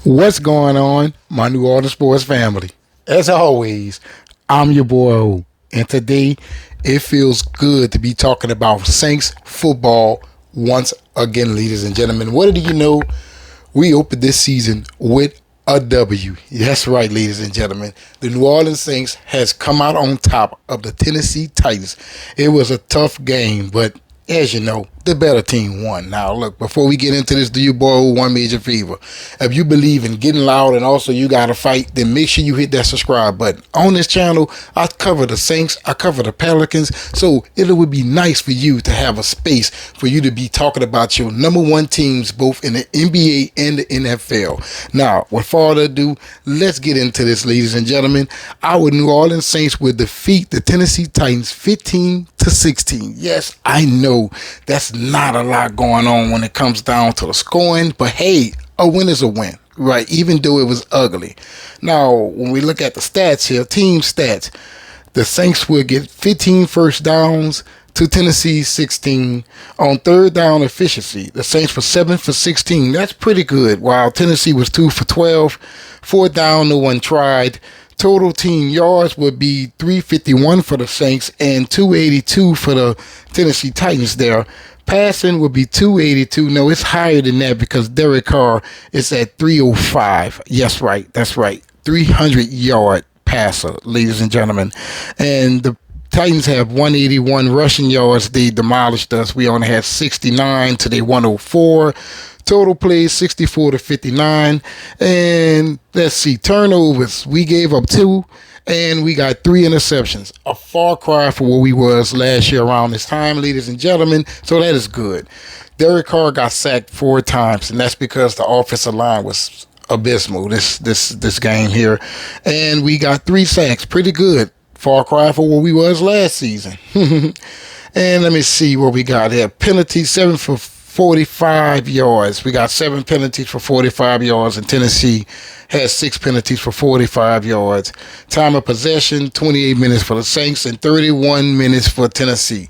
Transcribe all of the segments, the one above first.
What's going on, my New Orleans sports family? As always, I'm your boy O, and today it feels good to be talking about Saints football once again, ladies and gentlemen. What do you know? We opened this season with a W. That's right, ladies and gentlemen. The New Orleans Saints has come out on top of the Tennessee Titans. It was a tough game, but as you know, the better team won. Now, look, before we get into this, do you boy one major favor? If you believe in getting loud and also you got to fight, then make sure you hit that subscribe button. On this channel, I cover the Saints, I cover the Pelicans, so it would be nice for you to have a space for you to be talking about your number one teams, both in the NBA and the NFL. Now, with further ado, let's get into this, ladies and gentlemen. Our New Orleans Saints will defeat the Tennessee Titans 15-16. Yes, I know that's not a lot going on when it comes down to the scoring, but hey, a win is a win, right? Even though it was ugly. Now, when we look at the stats here, team stats, the Saints will get 15 first downs to Tennessee 16. On third down efficiency, the Saints were 7 for 16. That's pretty good, while Tennessee was 2 for 12. Fourth down, no one tried. Total team yards would be 351 for the Saints and 282 for the Tennessee Titans there. Passing would be 282. No, it's higher than that because Derek Carr is at 305. Yes, right. That's right. 300-yard passer, ladies and gentlemen. And the Titans have 181 rushing yards. They demolished us. We only had 69 to their 104. Total plays 64-59. And let's see, turnovers. We gave up 2 and we got 3 interceptions. A far cry for where we was last year around this time, ladies and gentlemen. So that is good. Derek Carr got sacked 4 times, and that's because the offensive line was abysmal this game here. And we got 3 sacks. Pretty good. Far cry for where we was last season. And let me see what we got here. Penalties, 7 for 45 yards. We got 7 penalties for 45 yards, and Tennessee has 6 penalties for 45 yards. Time of possession, 28 minutes for the Saints and 31 minutes for Tennessee.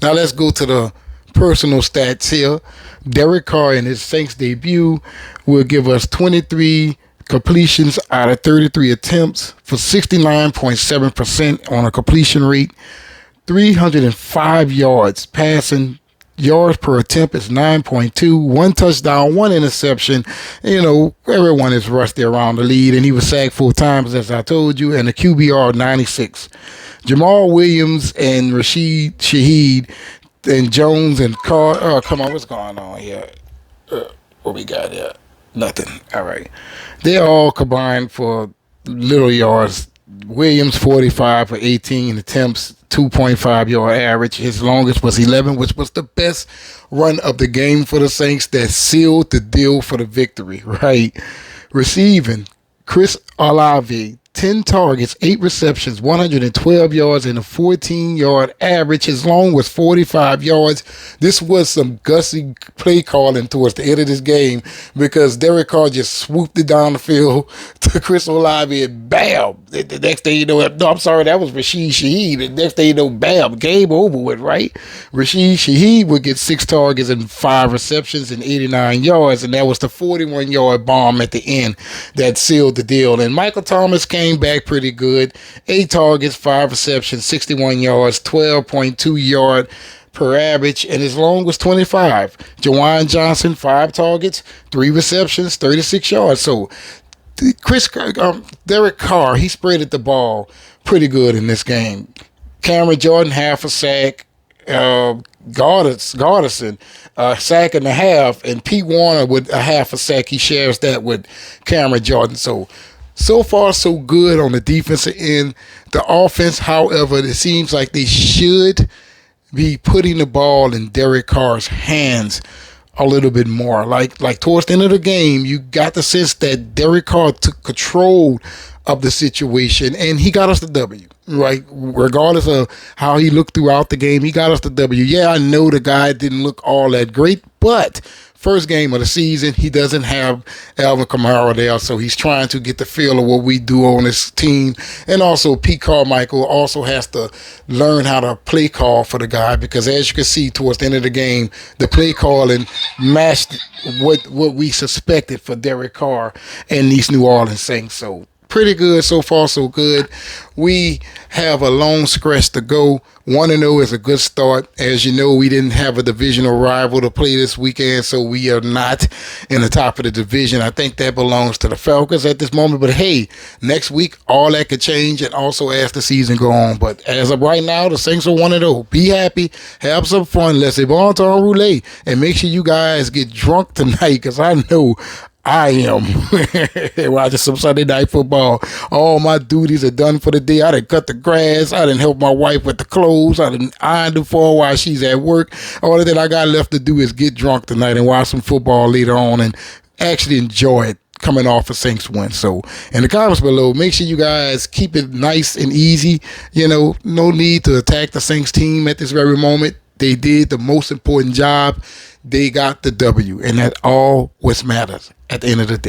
Now let's go to the personal stats here. Derek Carr in his Saints debut will give us 23 completions out of 33 attempts for 69.7% on a completion rate. 305 yards passing. Yards per attempt is 9.2. 1 touchdown, 1 interception. You know, everyone is rusty around the lead, and he was sacked 4 times, as I told you, and the QBR 96. Jamal Williams and Rashid Shaheed and Jones and Carr. Oh, come on, what's going on here? What we got here? Nothing. All right. They're all combined for little yards. Williams 45 for 18 attempts, 2.5 yard average. His longest was 11, which was the best run of the game for the Saints that sealed the deal for the victory, right? Receiving, Chris Olave, 10 targets, 8 receptions, 112 yards, and a 14-yard average. His long was 45 yards. This was some gutsy play calling towards the end of this game because Derek Carr just swooped it down the field to Chris Olave and bam. The next thing you know, no, I'm sorry, that was Rashid Shaheed. The next thing you know, bam, game over with, right? Rashid Shaheed would get 6 targets and 5 receptions and 89 yards, and that was the 41-yard bomb at the end that sealed the deal. And Michael Thomas came back pretty good. 8 targets, 5 receptions, 61 yards, 12.2 yard per average, and his long was 25. Jawan Johnson, 5 targets, 3 receptions, 36 yards. So Derek Carr, he spreaded the ball pretty good in this game. Cameron Jordan, half a sack. Gardason, a sack and a half, and Pete Warner with a half a sack. He shares that with Cameron Jordan. So far, so good on the defensive end. The offense, however, it seems like they should be putting the ball in Derek Carr's hands a little bit more. Like towards the end of the game, you got the sense that Derek Carr took control of the situation, and he got us the W, right? Regardless of how he looked throughout the game, he got us the W. Yeah, I know the guy didn't look all that great, but first game of the season. He doesn't have Alvin Kamara there, so he's trying to get the feel of what we do on this team. And also, Pete Carmichael also has to learn how to play call for the guy, because as you can see towards the end of the game, the play calling matched what we suspected for Derek Carr and these New Orleans Saints. So pretty good so far, so good. We have a long stretch to go. 1-0 is a good start. As you know, we didn't have a divisional rival to play this weekend, so we are not in the top of the division. I think that belongs to the Falcons at this moment. But hey, next week, all that could change, and also as the season go on. But as of right now, the Saints are 1-0. Be happy, have some fun. Let's say bon temps roulette, and make sure you guys get drunk tonight, because I know I am watching some Sunday Night Football. All my duties are done for the day. I done cut the grass. I done help my wife with the clothes. I done ironed her for her while she's at work. All that I got left to do is get drunk tonight and watch some football later on and actually enjoy it, coming off a Saints win. So in the comments below, make sure you guys keep it nice and easy. You know, no need to attack the Saints team at this very moment. They did the most important job. They got the W, and that all what matters at the end of the day.